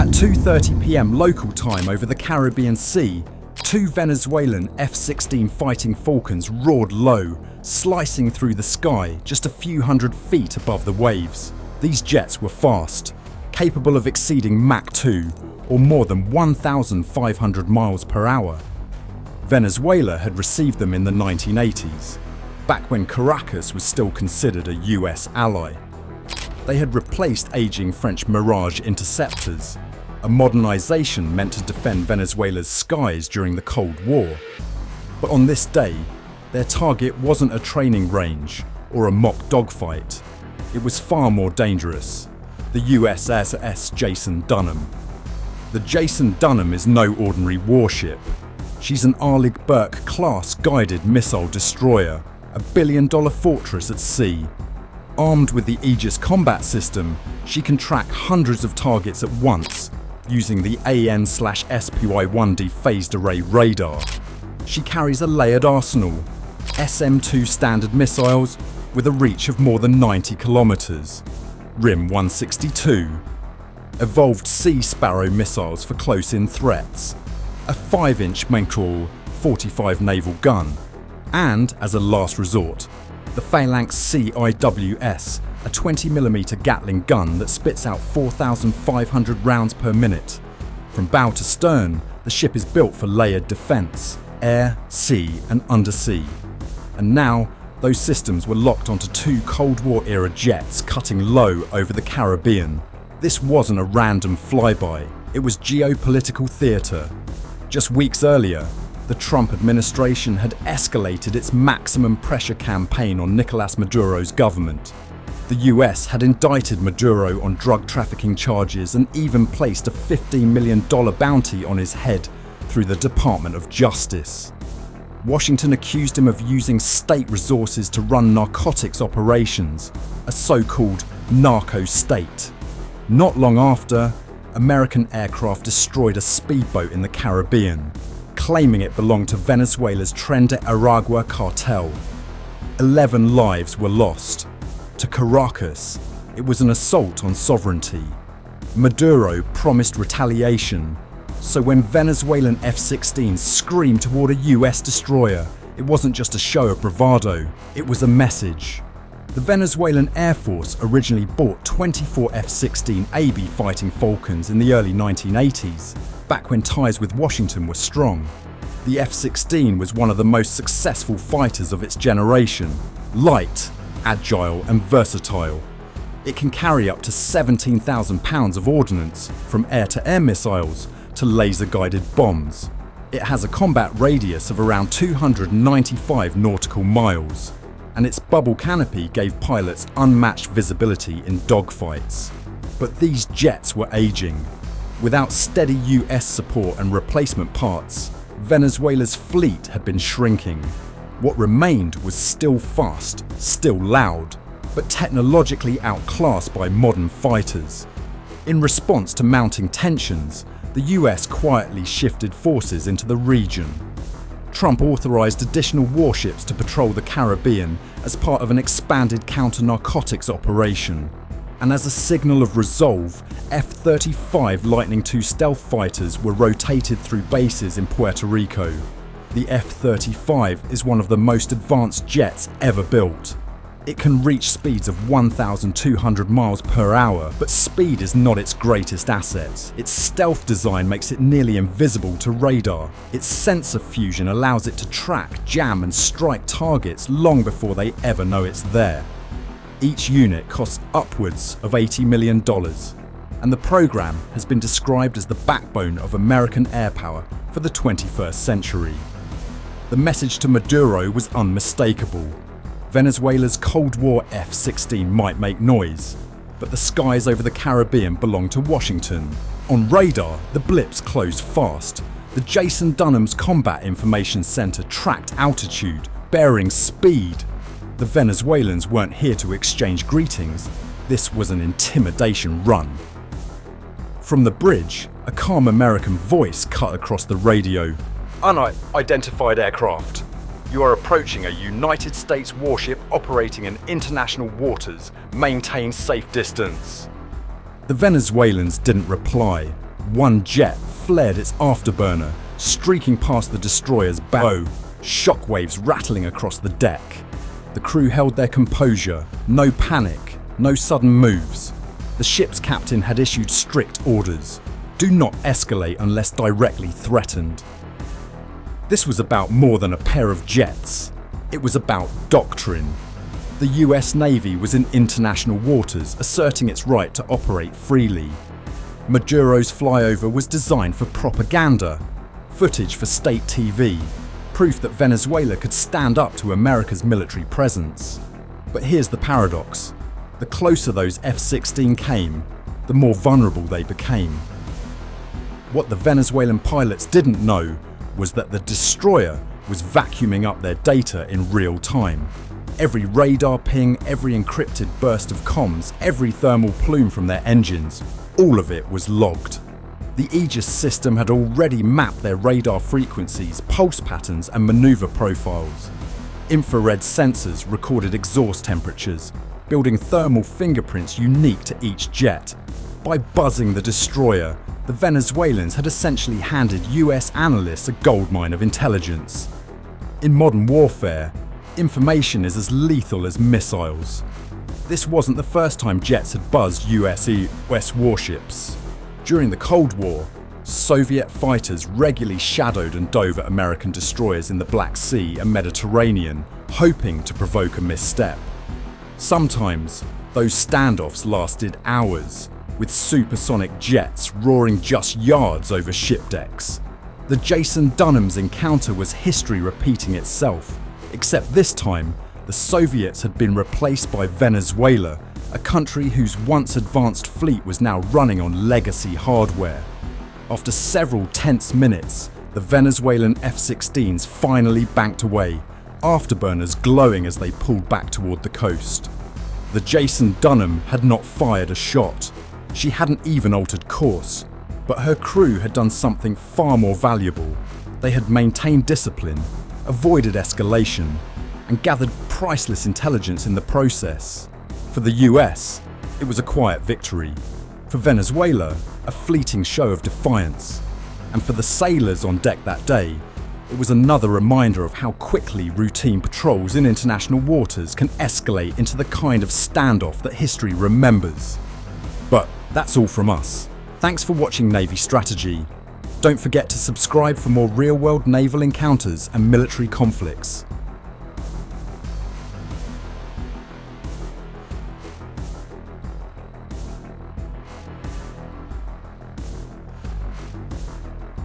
At 2:30 p.m. local time over the Caribbean Sea, two Venezuelan F-16 Fighting Falcons roared low, slicing through the sky just a few hundred feet above the waves. These jets were fast, capable of exceeding Mach 2, or more than 1,500 miles per hour. Venezuela had received them in the 1980s, back when Caracas was still considered a US ally. They had replaced aging French Mirage interceptors, a modernization meant to defend Venezuela's skies during the Cold War. But on this day, their target wasn't a training range or a mock dogfight. It was far more dangerous: the USS Jason Dunham. The Jason Dunham is no ordinary warship. She's an Arleigh Burke class guided missile destroyer, a billion-dollar fortress at sea. Armed with the Aegis combat system, she can track hundreds of targets at once using the AN/SPY-1D phased array radar. She carries a layered arsenal: SM-2 standard missiles with a reach of more than 90 kilometers, RIM 162, evolved Sea Sparrow missiles for close-in threats, a 5-inch Mankrol 45 naval gun, and, as a last resort, the Phalanx CIWS, a 20mm Gatling gun that spits out 4,500 rounds per minute. From bow to stern, the ship is built for layered defense: air, sea, and undersea. And now, those systems were locked onto two Cold War-era jets cutting low over the Caribbean. This wasn't a random flyby, it was geopolitical theatre. Just weeks earlier, the Trump administration had escalated its maximum pressure campaign on Nicolás Maduro's government. The US had indicted Maduro on drug trafficking charges and even placed a $15 million bounty on his head through the Department of Justice. Washington accused him of using state resources to run narcotics operations, a so-called narco-state. Not long after, American aircraft destroyed a speedboat in the Caribbean, claiming it belonged to Venezuela's Tren de Aragua cartel. 11 lives were lost. To Caracas, it was an assault on sovereignty. Maduro promised retaliation, so when Venezuelan F-16s screamed toward a US destroyer, it wasn't just a show of bravado, it was a message. The Venezuelan Air Force originally bought 24 F-16 AB Fighting Falcons in the early 1980s, back when ties with Washington were strong. The F-16 was one of the most successful fighters of its generation: light, agile, and versatile. It can carry up to 17,000 pounds of ordnance, from air-to-air missiles to laser-guided bombs. It has a combat radius of around 295 nautical miles, and its bubble canopy gave pilots unmatched visibility in dogfights. But these jets were aging. Without steady US support and replacement parts, Venezuela's fleet had been shrinking. What remained was still fast, still loud, but technologically outclassed by modern fighters. In response to mounting tensions, the US quietly shifted forces into the region. Trump authorized additional warships to patrol the Caribbean as part of an expanded counter-narcotics operation. And as a signal of resolve, F-35 Lightning II stealth fighters were rotated through bases in Puerto Rico. The F-35 is one of the most advanced jets ever built. It can reach speeds of 1,200 miles per hour, but speed is not its greatest asset. Its stealth design makes it nearly invisible to radar. Its sensor fusion allows it to track, jam, and strike targets long before they ever know it's there. Each unit costs upwards of $80 million, and the program has been described as the backbone of American air power for the 21st century. The message to Maduro was unmistakable. Venezuela's Cold War F-16 might make noise, but the skies over the Caribbean belong to Washington. On radar, the blips closed fast. The Jason Dunham's Combat Information Center tracked altitude, bearing, speed. The Venezuelans weren't here to exchange greetings. This was an intimidation run. From the bridge, a calm American voice cut across the radio. "Unidentified aircraft. You are approaching a United States warship operating in international waters. Maintain safe distance." The Venezuelans didn't reply. one jet flared its afterburner, streaking past the destroyer's bow, shockwaves rattling across the deck. The crew held their composure, no panic, no sudden moves. The ship's captain had issued strict orders. Do not escalate unless directly threatened. This was about more than a pair of jets. It was about doctrine. The US Navy was in international waters, asserting its right to operate freely. Maduro's flyover was designed for propaganda, footage for state TV, proof that Venezuela could stand up to America's military presence. But here's the paradox. The closer those F-16 came, the more vulnerable they became. What the Venezuelan pilots didn't know was that the destroyer was vacuuming up their data in real time. Every radar ping, every encrypted burst of comms, every thermal plume from their engines, all of it was logged. The Aegis system had already mapped their radar frequencies, pulse patterns and maneuver profiles. Infrared sensors recorded exhaust temperatures, building thermal fingerprints unique to each jet. By buzzing the destroyer, the Venezuelans had essentially handed US analysts a goldmine of intelligence. In modern warfare, information is as lethal as missiles. This wasn't the first time jets had buzzed US warships. During the Cold War, Soviet fighters regularly shadowed and dove at American destroyers in the Black Sea and Mediterranean, hoping to provoke a misstep. Sometimes, those standoffs lasted hours, with supersonic jets roaring just yards over ship decks. The Jason Dunham's encounter was history repeating itself, except this time, the Soviets had been replaced by Venezuela, a country whose once advanced fleet was now running on legacy hardware. After several tense minutes, the Venezuelan F-16s finally banked away, afterburners glowing as they pulled back toward the coast. The Jason Dunham had not fired a shot. She hadn't even altered course, but her crew had done something far more valuable. They had maintained discipline, avoided escalation, and gathered priceless intelligence in the process. For the US, it was a quiet victory. For Venezuela, a fleeting show of defiance. And for the sailors on deck that day, it was another reminder of how quickly routine patrols in international waters can escalate into the kind of standoff that history remembers. But that's all from us. Thanks for watching Navy Strategy. Don't forget to subscribe for more real-world naval encounters and military conflicts.